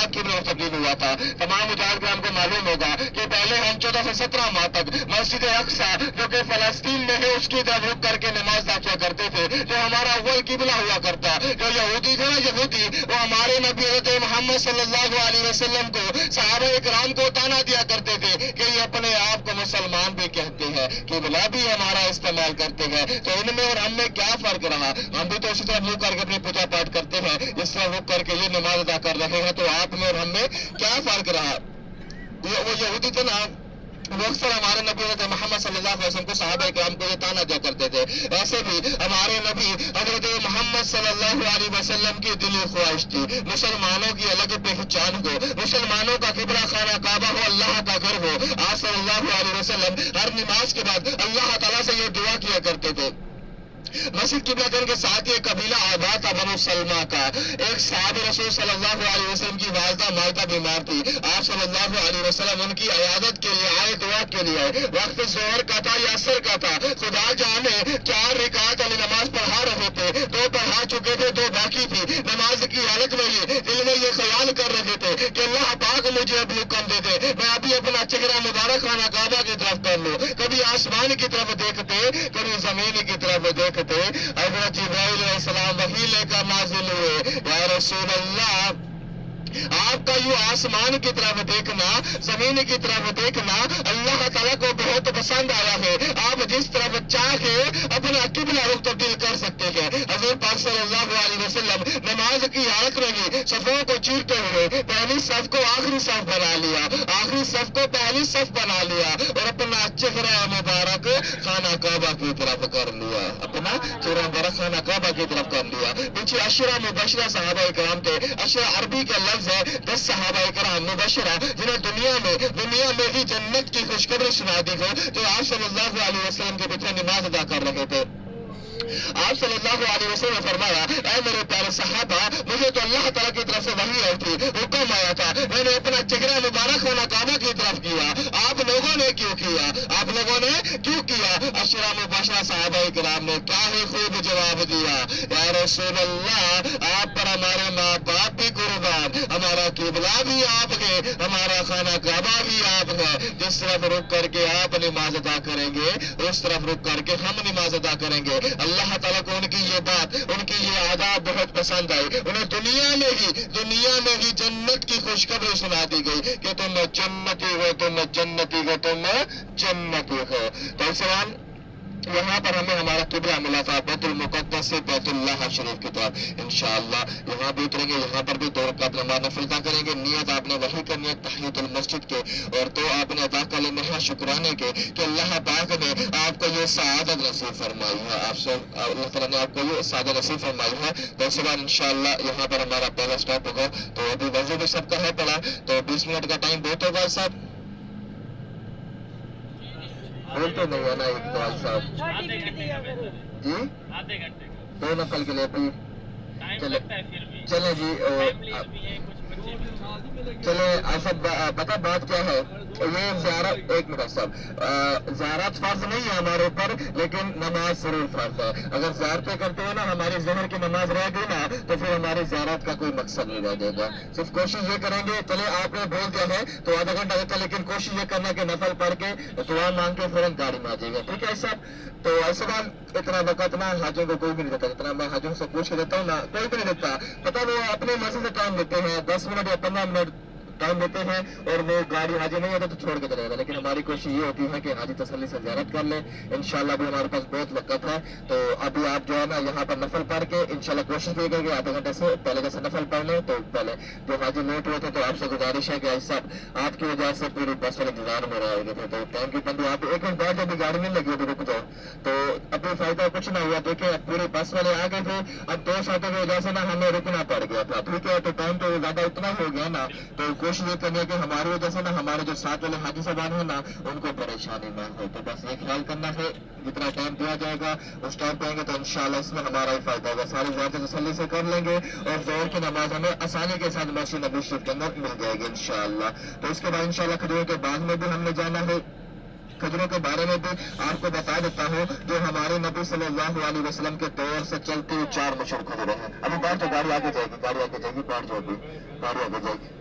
किबला तब्दील हुआ था। तमाम मुजाहिद ग्राम को मालूम होगा कि पहले हम 14 से 17 माह तक मस्जिद अक्सा जो कि फलस्तीन में है उसकी तरफ रुक करके नमाज अदा किया करते थे, जो हमारा अव्वल किबला हुआ करता। जो यहूदी थे ना, यहूदी वो हमारे नबी हज़रत मोहम्मद सल्लल्लाहु अलैहि वसल्लम को, सहाबा इकराम को ताना दिया करते थे कि ये अपने आप को मुसलमान भी कहते हैं, किबला भी हमारा इस्तेमाल करते हैं। तो इनमें और हमें क्या फर्क रहा? हम भी तो उसी तरफ मुंह करके अपनी पूजा पाठ करते हैं, इस तरफ रुक करके ये नमाज अदा कर रहे हैं, तो आप में और हम में क्या फर्क रहा? वो यहूदी थे ना, वो अक्सर हमारे नबी हज़रत मोहम्मद सल्लल्लाहु अलैहि वसल्लम को, सहाबा इकराम को ये ताना दिया करते थे। ऐसे भी हमारे नबी हज़रत मोहम्मद सल्लल्लाहु अलैहि वसल्लम की दिली ख्वाहिश थी मुसलमानों की अलग पहचान हो, मुसलमानों का किबला खाना काबा हो, अल्लाह का घर हो। आप सल्लल्लाहु अलैहि वसल्लम हर नमाज के बाद अल्लाह ताला से ये दुआ किया करते थे। मस्जिद किबला गन के साथ ये कबीला आबाद था बनु सलमा का। एक साहब रसूल सल्लल्लाहु अलैहि वसल्लम की वालिदा मायदा बीमार थी। आप सल्लल्लाहु अलैहि वसल्लम उनकी इयादत के लिए आए, दुआ के लिए आए। वक्त जोहर का था या असर का था, खुदा जाने 4 रिकात वाली नमाज पढ़ा रहे थे, 2 पढ़ा चुके थे, 2 बाकी थी। नमाज की हालत में ये दिल में ये ख्याल कर रहे थे कि अल्लाह पाक मुझे अब हुक्म दे दे, मैं अभी अपना चेहरा मुबारक खाना काबा की तरफ कर लूं। कभी आसमान की तरफ देखते, कभी जमीन की तरफ देखते। हज़रत जिब्राइल अलैहिस्सलाम वही लेकर नाज़िल हुए, या रसूल अल्लाह आपका यूं आसमान की तरफ देखना, जमीन की तरफ देखना अल्लाह ताला को बहुत पसंद आया है। आप जिस तरफ चाहे अपना किबला रुख तब्दील कर सकते हैं। हज़रत पाक सल्लल्लाहु अलैहि वसल्लम नमाज की हालत में ही सफों को चीरते हुए पहली सफ को आखिरी सफ बना लिया, आखिरी सफ को पहली सफ बना लिया और अपना चेहरा मुबारक खाना काबा की तरफ कर लिया, अपना चेहरा मुबारक खाना काबा की तरफ कर लिया। पीछे अशरा मुबशरा सहाबा इकराम थे। अशरा अरबी का लफ्ज है 10 सहाबा इकराम मुबशरा जिन्हें दुनिया में ही जन्नत की खुशखबरी सुना दी हो, जो आप सल्लल्लाहु अलैहि वसल्लम के पीछे नमाज अदा कर रहे थे। आप सल्लल्लाहु अलैहि वसल्लम ने फरमाया, ऐ मेरे प्यारे सहाबा, मुझे तो अल्लाह ताला की तरफ से वही आई थी, हुक्म आया था, मैंने अपना चेहरा मुबारक खाना काबा की तरफ किया। आप लोगों ने क्यों किया? आप लोगों ने क्यों किया? अशरा मुबशरा सहाबा इकराम ने क्या ही खूब जवाब दिया, या रसूल अल्लाह आप पर हमारे माँ बाप भी कुर्बान, हमारा किबला भी आप है, हमारा खाना काबा भी आप है। जिस तरफ रुक करके आप नमाज अदा करेंगे, उस तरफ रुक करके हम नमाज अदा करेंगे। अल्लाह ताला को उनकी ये बात, उनकी ये आदाब बहुत पसंद आई। उन्हें दुनिया में ही जन्नत की खुशखबरी सुना दी गई कि तुम जन्नती हो, तुम जन्नती हो, तुम जन्नती हो। तो सवाल यहाँ पर हमें हमारा किबला मिला था बैतुल मुक़द्दस से बैतुल्लाह शरीफ की तरफ। इंशाअल्लाह यहाँ भी उतरेंगे, यहाँ पर भी 2 रकात नमाज नफिल अदा करेंगे। नियत आपने वही करनी है तहियतुल मस्जिद के, और 2 आपने अदा कर लेने हैं शुक्राने के कि अल्लाह पाक ने आपको ये सआदत नसीब फरमाई है, अल्लाह ताला ने आपको ये सआदत नसीब फरमाई है। तो इस बार इंशाअल्लाह यहाँ पर हमारा पहला स्टॉप होगा। तो अभी वज़ू भी सबका है पड़ा, तो 20 मिनट का टाइम बहुत होगा साहब, बोलते नहीं है ना एक तो भाई साहब जी, आधे घंटे 2 नफल के लिए भी चले जी। चले सब पता बात क्या है, ये ज़ियारत, एक मिनट साहब, ज़ियारत फर्ज नहीं है हमारे ऊपर, लेकिन नमाज जरूर फर्ज है। अगर ज़ियारतें करते हो ना, हमारी ज़हर की नमाज रह गई ना, तो फिर हमारी ज़ियारत का कोई मकसद नहीं रह जाएगा। सिर्फ कोशिश ये करेंगे, चले आपने बोल दिया है तो आधा घंटा लगता है, लेकिन कोशिश ये करना कि नफल पढ़ के दुआ मांग के फौरन गाड़ी में आ जाएगा, ठीक है साहब। तो ऐसे बात इतना वक्त ना हाजियों को कोई भी नहीं देता, जितना मैं हाजियों से पूछ के देता हूँ ना, कोई भी नहीं देता। पता वो अपनी मर्जी से टाइम देते हैं, 10 मिनट या 15 मिनट टाइम देते हैं, और वो गाड़ी हाजी नहीं होता तो छोड़ के चले जाता। लेकिन हमारी कोशिश ये होती है कि हाजी तसल्ली से ज़ियारत कर ले। इंशाल्लाह भी हमारे पास बहुत वक्त है, तो अभी आप जो है ना यहाँ पर नफल पढ़ के इंशाल्लाह कोशिश करिएगा कि आधे घंटे से पहले जैसे नफल पढ़ लें। तो पहले जो हाजी लेट हुए थे, तो आपसे गुजारिश है कि सब आपकी वजह से पूरी बस वाले इंतजार में रह गए थे, तो टाइम की बंदी आप 1 मिनट बाद जब गाड़ी नहीं लगी तो रुक जाओ, तो अभी फायदा कुछ ना हुआ। देखिए पूरे बस वाले आ गए थे, अब 2 सातों की वजह से ना हमें रुकना पड़ गया था, ठीक है। तो टाइम तो ज्यादा इतना हो गया ना, तो कोशिश ये करनी है कि हमारी वजह से ना हमारे जो साथ वाले हाजी साहबान है ना, उनको परेशानी ना हो। तो बस ये ख्याल करना है, जितना टाइम दिया जाएगा उस टाइम पे आएंगे तो इंशाल्लाह इसमें हमारा ही फायदा होगा। सारी ज़ियारतें तसल्ली से कर लेंगे और ज़ोहर की नमाज हमें आसानी के साथ मस्जिद नबी शरीफ के अंदर मिल जाएगी इंशाल्लाह। तो इसके बाद इंशाल्लाह खजूरों के बाद में भी हमने जाना है। खजरों के बारे में भी आपको बता देता हूँ, जो हमारे नबी सल्लल्लाहु अलैहि वसल्लम के दौर से चलती हुई 4 मशहूर खजरें हैं। अभी बाहर तो गाड़ी आगे जाएगी, बैठ जाओ, गाड़ी आगे जाएगी।